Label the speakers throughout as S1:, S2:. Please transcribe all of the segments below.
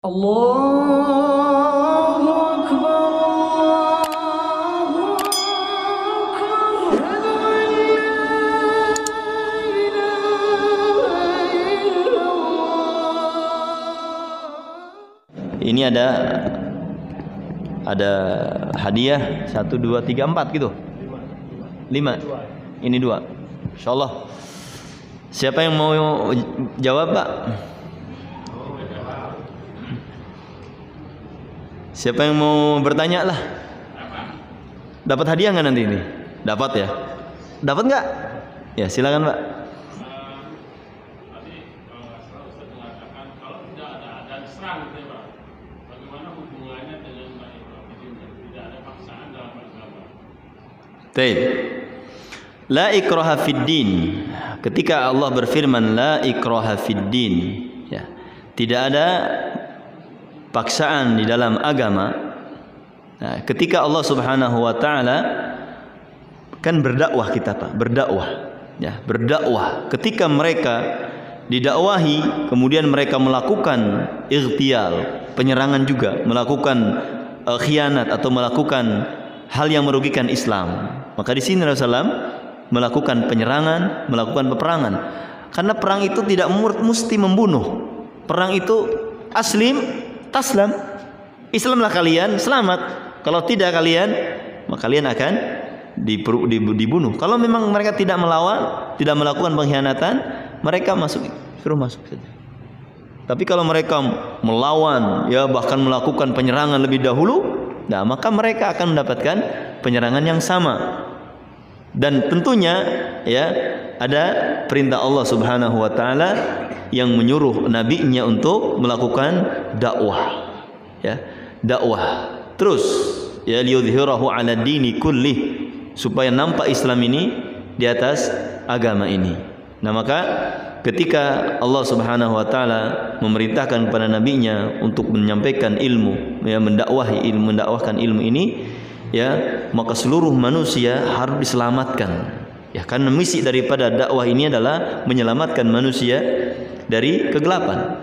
S1: Allahu Akbar, Allahu Akbar.
S2: Ini ada hadiah 1, 2, 3, 4 gitu. 5. Ini 2. Insyaallah. Siapa yang mau jawab, Pak? Siapa yang mau bertanya lah? Dapat hadiah nggak nanti ini? Dapat ya? Dapat nggak? Ya silakan, Pak. Baik. La ikraha fid din. Ketika Allah berfirman la ikraha fid din, ya. Tidak ada paksaan di dalam agama. Nah, ketika Allah Subhanahu wa taala kan berdakwah kita, Pak, berdakwah. Ya, berdakwah. Ketika mereka didakwahi, kemudian mereka melakukan ightial, penyerangan juga, melakukan khianat atau melakukan hal yang merugikan Islam. Maka di sini Rasulullah melakukan penyerangan, melakukan peperangan. Karena perang itu tidak mesti membunuh. Perang itu aslim taslam. Islamlah kalian, selamat. Kalau tidak kalian, maka kalian akan dibunuh. Kalau memang mereka tidak melawan, tidak melakukan pengkhianatan, mereka suruh masuk saja. Tapi kalau mereka melawan, ya bahkan melakukan penyerangan lebih dahulu, nah maka mereka akan mendapatkan penyerangan yang sama. Dan tentunya ya ada perintah Allah Subhanahu wa taala yang menyuruh nabinya untuk melakukan dakwah. Ya, dakwah. Terus ya liyudhhirahu 'ala dini kullih, supaya nampak Islam ini di atas agama ini. Nah, maka ketika Allah Subhanahu wa taala memerintahkan kepada nabinya untuk menyampaikan ilmu, ya mendakwahkan ilmu ini, ya, maka seluruh manusia harus diselamatkan. Ya, karena misi daripada dakwah ini adalah menyelamatkan manusia dari kegelapan.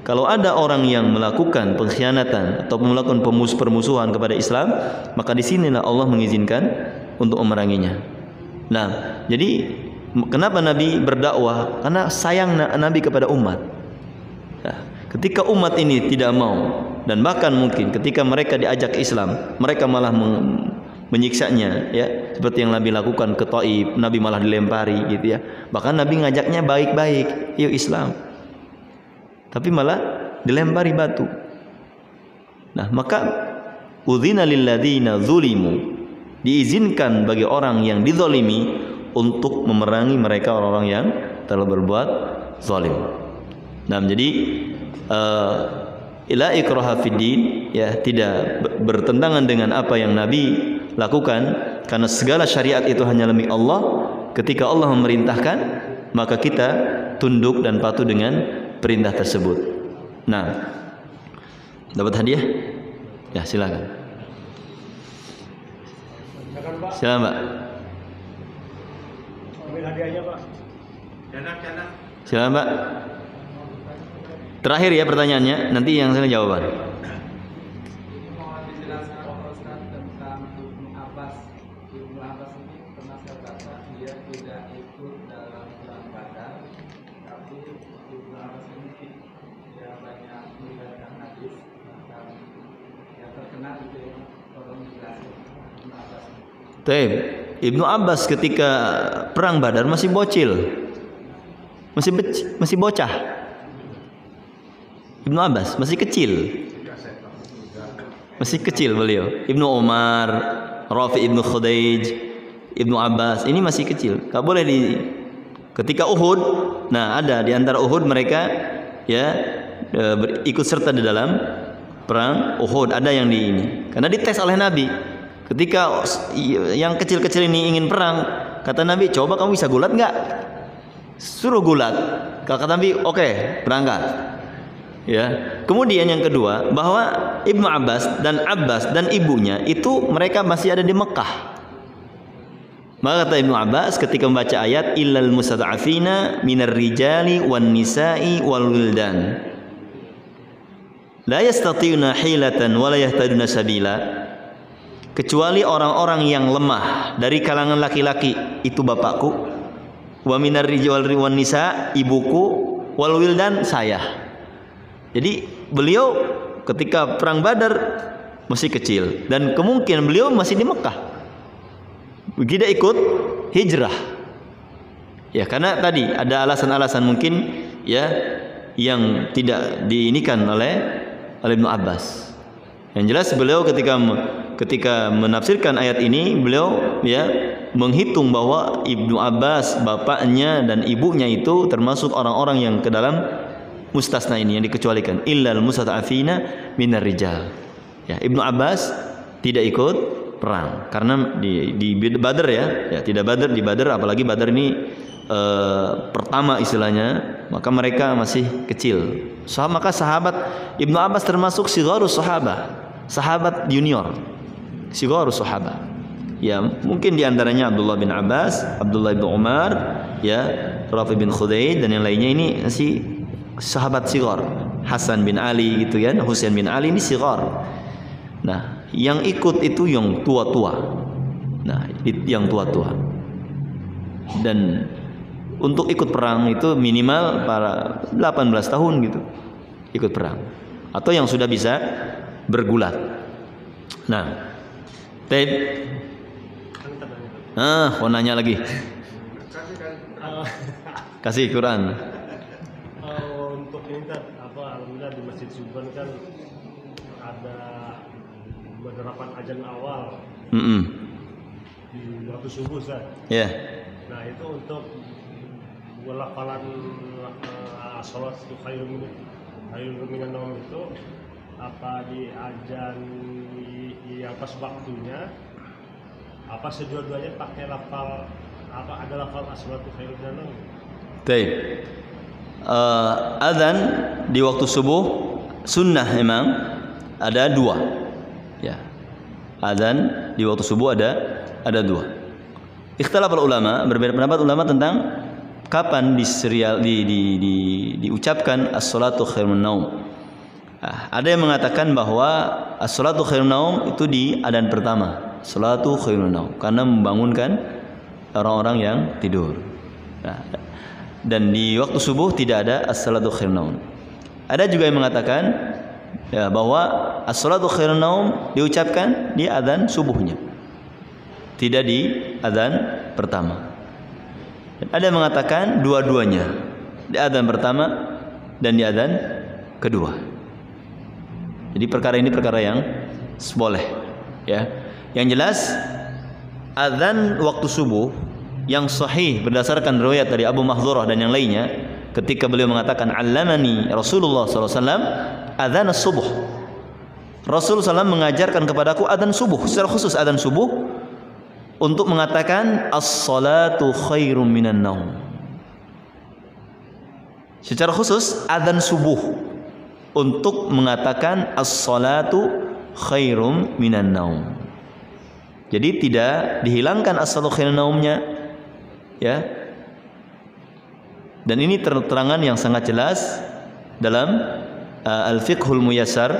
S2: Kalau ada orang yang melakukan pengkhianatan atau melakukan permusuhan kepada Islam, maka di sinilah Allah mengizinkan untuk memeranginya. Nah, jadi kenapa Nabi berdakwah? Karena sayang Nabi kepada umat. Nah, ketika umat ini tidak mau, dan bahkan mungkin ketika mereka diajak ke Islam, mereka malah menyiksanya, ya, seperti yang Nabi lakukan ke Taif, Nabi malah dilempari gitu ya. Bahkan Nabi ngajaknya baik-baik, yuk Islam. Tapi malah dilempari batu. Nah, maka udzina lil ladzina dzulimu, diizinkan bagi orang yang dizalimi untuk memerangi mereka orang-orang yang telah berbuat zalim. Nah, jadi ila ikraha fid din, ya, tidak bertentangan dengan apa yang Nabi lakukan, karena segala syariat itu hanya milik Allah. Ketika Allah memerintahkan, maka kita tunduk dan patuh dengan perintah tersebut. Nah, dapat hadiah? Ya, silakan. Silakan, Pak.
S3: Ambil hadiahnya, Pak.
S2: Silakan, Pak. Terakhir ya pertanyaannya, nanti yang saya jawaban.
S4: Ibnu Abbas ini pernah berkata dia tidak ikut dalam perang Badar, tapi Ibnu Abbas ini dia banyak meriwayatkan hadis yang terkenal itu, tolong dijelasin Ibnu Abbas.
S2: Taib. Ibnu Abbas ketika perang Badar masih bocil, masih bocah. Ibnu Abbas masih kecil beliau. Ibnu Umar, Rafi ibnu Khudaij, Ibnu Abbas ini masih kecil. Gak boleh ketika Uhud. Nah, ada di antara Uhud mereka ya ikut serta di dalam perang Uhud. Ada yang karena dites oleh Nabi. Ketika yang kecil-kecil ini ingin perang, kata Nabi, coba kamu bisa gulat nggak? Suruh gulat. Kata Nabi, oke, berangkat. Ya. Kemudian yang kedua, bahwa Ibnu Abbas dan ibunya itu mereka masih ada di Mekah. Maka kata Ibnu Abbas ketika membaca ayat illal mustad'afina minar rijali wan nisa'i wal wildan, la yastati'una hilatan wa la yahtaduna sabila, kecuali orang-orang yang lemah dari kalangan laki-laki, itu bapakku, wa minar rijal wan nisa, ibuku, wal wildan, saya. Jadi beliau ketika perang Badar masih kecil dan kemungkinan beliau masih di Mekah, tidak ikut hijrah. Ya, karena tadi ada alasan-alasan mungkin ya yang tidak diinikan oleh Ibnu Abbas. Yang jelas beliau ketika menafsirkan ayat ini, beliau ya menghitung bahwa Ibnu Abbas, bapaknya dan ibunya itu termasuk orang-orang yang ke dalam mustasna ini, yang dikecualikan, illal mustad'afina minar rijal. Ya, Ibnu Abbas tidak ikut perang karena di Badar ya tidak Badar, di Badar apalagi Badar ini pertama istilahnya, maka mereka masih kecil. Maka sahabat Ibnu Abbas termasuk sigharus sahabat junior, sigharus sahabat. Ya, mungkin diantaranya Abdullah bin Abbas, Abdullah bin Umar, ya, Rafi bin Khudaid dan yang lainnya ini masih sahabat sighar. Hasan bin Ali gitu kan, Husain bin Ali ini sighar. Nah, yang ikut itu yang tua-tua. Nah, yang tua-tua. Dan untuk ikut perang itu minimal para 18 tahun gitu ikut perang, atau yang sudah bisa bergulat. Nah, mau nanya lagi. Kasih Quran.
S3: Untuk ini kan alhamdulillah di Masjid Subhan kan ada penerapan azan awal di waktu subuh, Ustaz.
S2: Ya.
S3: Nah, itu untuk walafalan sholat itu khairun minan naum itu apa di azan yang pas waktunya, apa sedua-duanya pakai lafal, apa ada lafal as-sholatu khairun minan naum?
S2: Baik. Azan di waktu subuh sunnah memang ada dua. Ya. Azan di waktu subuh ada dua. Ikhtilaf ulama, berbeda pendapat ulama tentang kapan diucapkan as-sholatu khairun naum. Ada yang mengatakan bahwa as-sholatu khairun naum itu di adzan pertama, sholatu khairun naum, karena membangunkan orang-orang yang tidur. Dan di waktu subuh tidak ada as-sholatu khairun naum. Ada juga yang mengatakan ya, bahwa as-sholatu khairun naum diucapkan di adzan subuhnya, tidak di adzan pertama. Dan ada yang mengatakan dua-duanya, di adzan pertama dan di adzan kedua. Jadi perkara ini perkara yang boleh, ya. Yang jelas adzan waktu subuh yang sahih berdasarkan riwayat dari Abu Mahdhurah dan yang lainnya, ketika beliau mengatakan allamani Rasulullah SAW adzan subuh. Rasulullah SAW mengajarkan kepadaku adzan subuh, secara khusus adzan subuh untuk mengatakan as-salatu khairum minan naum. Secara khusus adzan subuh untuk mengatakan as-salatu khairum minan naum. Jadi tidak dihilangkan as-salatu khairum naumnya, ya. Dan ini terangan yang sangat jelas dalam Al-Fiqhul Muyassar,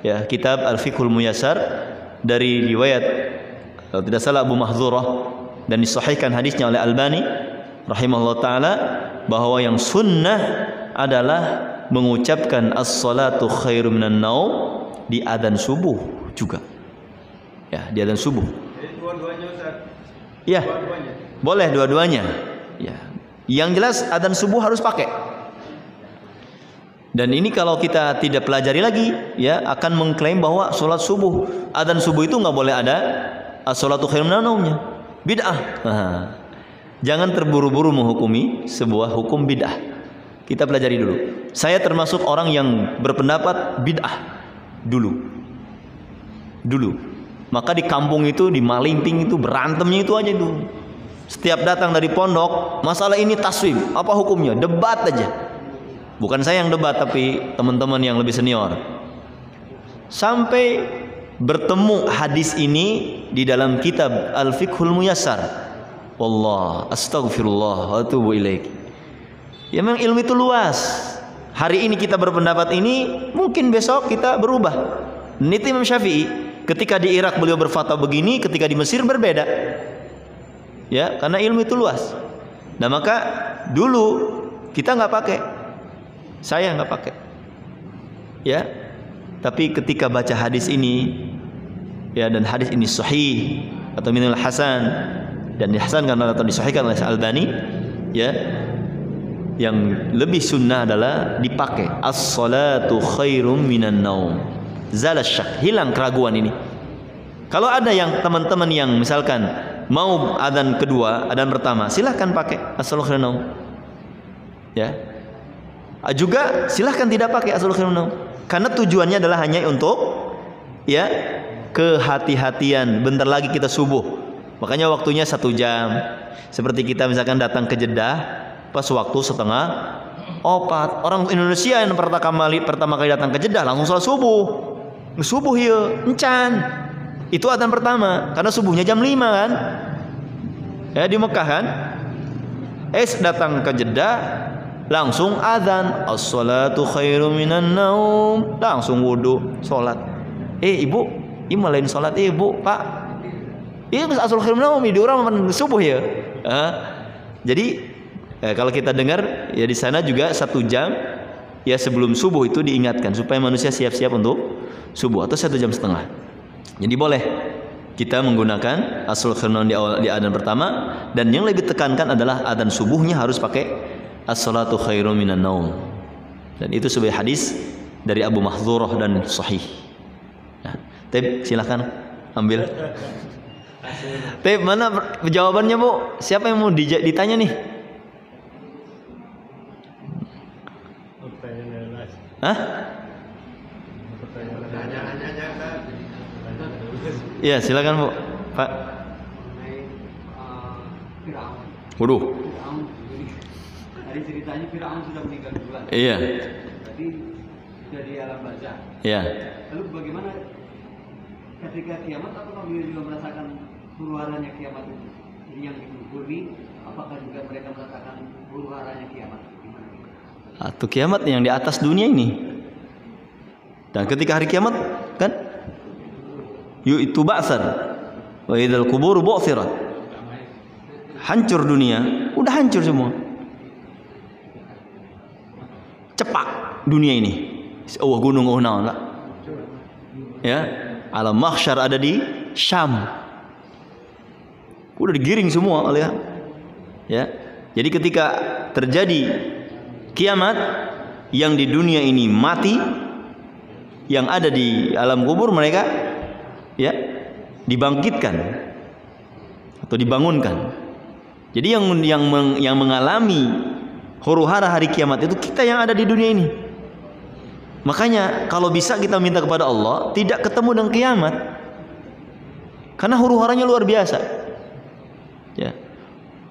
S2: ya, kitab Al-Fiqhul Muyassar dari riwayat kalau tidak salah Abu Mahdhurah, dan disahihkan hadisnya oleh Albani rahimahullah taala, bahwa yang sunnah adalah mengucapkan as-salatu khairum minan naum di adzan subuh juga. Ya, di adzan subuh.
S4: Jadi dua-duanya, Ustaz.
S2: Ya.
S4: Dua-duanya.
S2: Boleh dua-duanya. Ya. Yang jelas adzan subuh harus pakai. Dan ini kalau kita tidak pelajari lagi, ya, akan mengklaim bahwa sholat subuh, adzan subuh itu nggak boleh ada as-sholatu khairun minan naumnya. Bid'ah. Jangan terburu-buru menghukumi sebuah hukum bid'ah. Kita pelajari dulu. Saya termasuk orang yang berpendapat bid'ah dulu. Maka di kampung itu, di Malinting itu berantemnya itu aja itu. Setiap datang dari pondok, masalah ini taswib, apa hukumnya? Debat aja. Bukan saya yang debat, tapi teman-teman yang lebih senior. Sampai bertemu hadis ini di dalam kitab Al-Fiqhul Muyassar. Wallah, astaghfirullah wa atubu ilaik. Ya, memang ilmu itu luas. Hari ini kita berpendapat ini, mungkin besok kita berubah. Dan itu Imam Syafi'i. Ketika di Irak beliau berfatwa begini, ketika di Mesir berbeda. Ya, karena ilmu itu luas. Nah maka dulu kita nggak pakai, saya nggak pakai. Ya, tapi ketika baca hadis ini, ya, dan hadis ini sahih atau minul hasan dan dihasankan atau disahihkan oleh Al-Albani, ya, yang lebih sunnah adalah dipakai as-salatu khairum minan naum. Zala syak, hilang keraguan ini. Kalau ada yang teman-teman yang misalkan mau adzan kedua, adzan pertama, silahkan pakai as-salatu khairum naum. Ya. Juga silahkan tidak pakai as-salatu khairum naum. Karena tujuannya adalah hanya untuk, ya, kehati-hatian. Bentar lagi kita subuh. Makanya waktunya 1 jam. Seperti kita misalkan datang ke Jeddah pas waktu 3:30. Orang Indonesia yang pertama kali datang ke Jeddah langsung sholat subuh. Subuh ya, encan. Itu adzan pertama, karena subuhnya jam 5 kan. Ya, di Mekah kan. Datang ke Jeddah langsung adzan, as-salatu khairum minan naum. Langsung wudu, sholat. Ibu malain sholat ibu, Pak. As-salatu khairum minan naum, di orang subuh ya. Jadi kalau kita dengar, ya di sana juga 1 jam ya sebelum subuh itu diingatkan supaya manusia siap-siap untuk subuh, atau 1,5 jam. Jadi boleh kita menggunakan as-salatu khairum minan naum di adzan pertama, dan yang lebih tekankan adalah adzan subuhnya harus pakai as-salatu khairum minan naum. Dan itu sebagai hadis dari Abu Mahdzurah dan sahih. Nah, silakan ambil. Mana jawabannya, Bu? Siapa yang mau ditanya nih? Hah? Iya, silakan, Bu. Pak. Waduh.
S4: Tadi ceritanya Firaun sudah meninggal duluan.
S2: Iya.
S4: Tadi sudah di alam barzakh.
S2: Iya.
S4: Lalu bagaimana ketika kiamat, apakah beliau juga merasakan huru-haranya kiamat itu? Jadi yang di kubur ini, apakah juga mereka merasakan huru-haranya kiamat?
S2: Atau kiamat yang di atas dunia ini. Dan ketika hari kiamat kan, itu ba'sar wa idzal qubur bu'thirat. Hancur dunia, udah hancur semua. Cepak dunia ini. Gunung naon lah. Ya, alam mahsyar ada di Syam. Udah digiring semua oleh, ya. Jadi ketika terjadi kiamat, yang di dunia ini mati, yang ada di alam kubur mereka, ya, dibangkitkan atau dibangunkan. Jadi yang mengalami huru-hara hari kiamat itu kita yang ada di dunia ini. Makanya kalau bisa kita minta kepada Allah tidak ketemu dengan kiamat, karena huru-haranya luar biasa. Ya.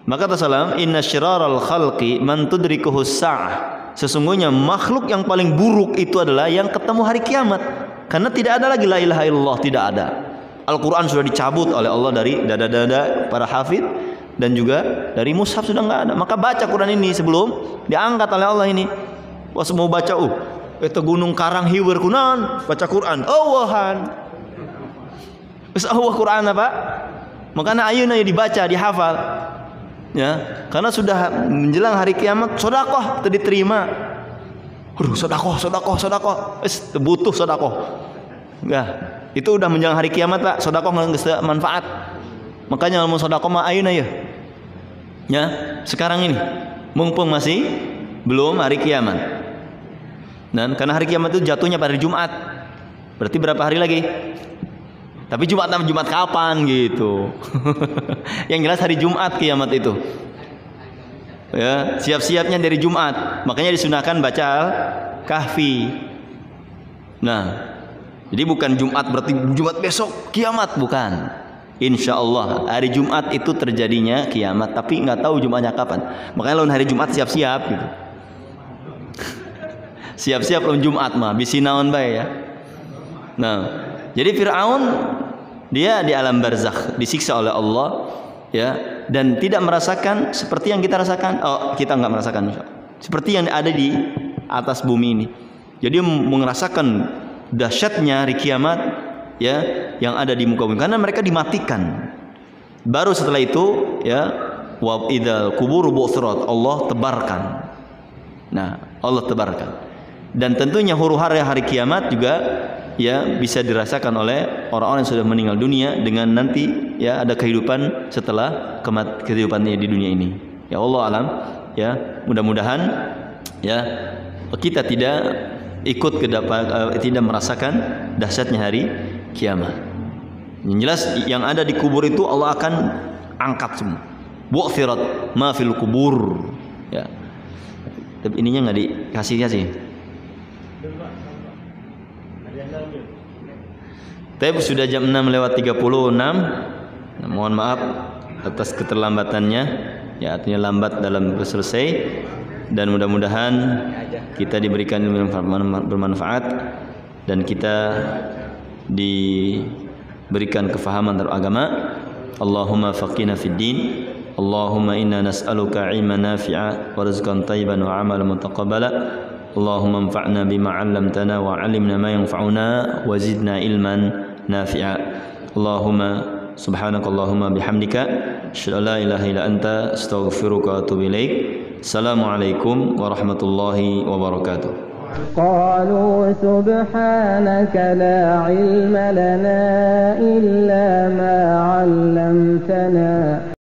S2: Mata Rasulullah, inna syiraral khalqi man tudrikuhu sa'ah. Sesungguhnya makhluk yang paling buruk itu adalah yang ketemu hari kiamat. Karena tidak ada lagi la ilaha illallah, tidak ada. Al-Quran sudah dicabut oleh Allah dari dada-dada para hafid, dan juga dari mushaf sudah nggak ada. Maka baca Quran ini sebelum diangkat oleh Allah ini. Pas mau baca, itu gunung karang hiwir kunan, baca Quran, Allahan. Terus Allah Quran apa? Makanya ayeuna dibaca, dihafal. Ya, karena sudah menjelang hari kiamat, sedekah tadi diterima. Sedekah. Butuh sedekah. Enggak. Itu udah menjelang hari kiamat, Pak. Sedekah enggak manfaat. Makanya mau sedekah mah ayeuna ya. Ya, sekarang ini mumpung masih belum hari kiamat. Dan karena hari kiamat itu jatuhnya pada hari Jumat. Berarti berapa hari lagi? Tapi Jumat kapan gitu. Yang jelas hari Jumat kiamat itu. Ya, siap-siapnya dari Jumat. Makanya disunahkan baca Al-Kahfi. Nah, jadi bukan Jumat berarti Jumat besok kiamat, bukan. Insya Allah hari Jumat itu terjadinya kiamat, tapi nggak tahu Jumatnya kapan. Makanya lawan hari Jumat siap-siap gitu. Siap-siap lawan Jumat mah bisinaon bae ya. Nah, jadi Fir'aun dia di alam barzakh disiksa oleh Allah, ya, dan tidak merasakan seperti yang kita rasakan. Kita nggak merasakan seperti yang ada di atas bumi ini. Jadi merasakan dahsyatnya hari kiamat ya yang ada di muka bumi karena mereka dimatikan. Baru setelah itu ya wa idzal quburu bu'thirat, Allah tebarkan. Nah, Allah tebarkan. Dan tentunya huru-hara hari kiamat juga ya bisa dirasakan oleh orang-orang yang sudah meninggal dunia dengan nanti ya ada kehidupan setelah kehidupannya di dunia ini. Ya Allah alam ya, mudah-mudahan ya kita tidak ikut tidak merasakan dahsyatnya hari kiamat. Yang jelas yang ada di kubur itu Allah akan angkat semua. Bu'thirat ma fil kubur. Ya. Tapi ininya nggak dikasih. Tapi sudah jam 6:36. Nah, mohon maaf atas keterlambatannya. Ya, artinya lambat dalam selesai. Dan mudah-mudahan kita diberikan ilmu yang bermanfaat dan kita diberikan kefahaman terhadap agama. Allahumma faqihna fid din. Allahumma inna nas'aluka ilman nafi'a wa rizqan thayyiban wa 'amalan mutaqabbala. Allahumma anfa'na bima 'allamtana wa 'allimna ma yanfa'una wa zidna ilman nafi'a. Allahumma subhanakallahumma bihamdika asyhadu an la ilaha illa anta astaghfiruka wa atubu ilaik. Assalamualaikum warahmatullahi wabarakatuh.
S1: قالوا سبحانك لا علم لنا إلا ما علمتنا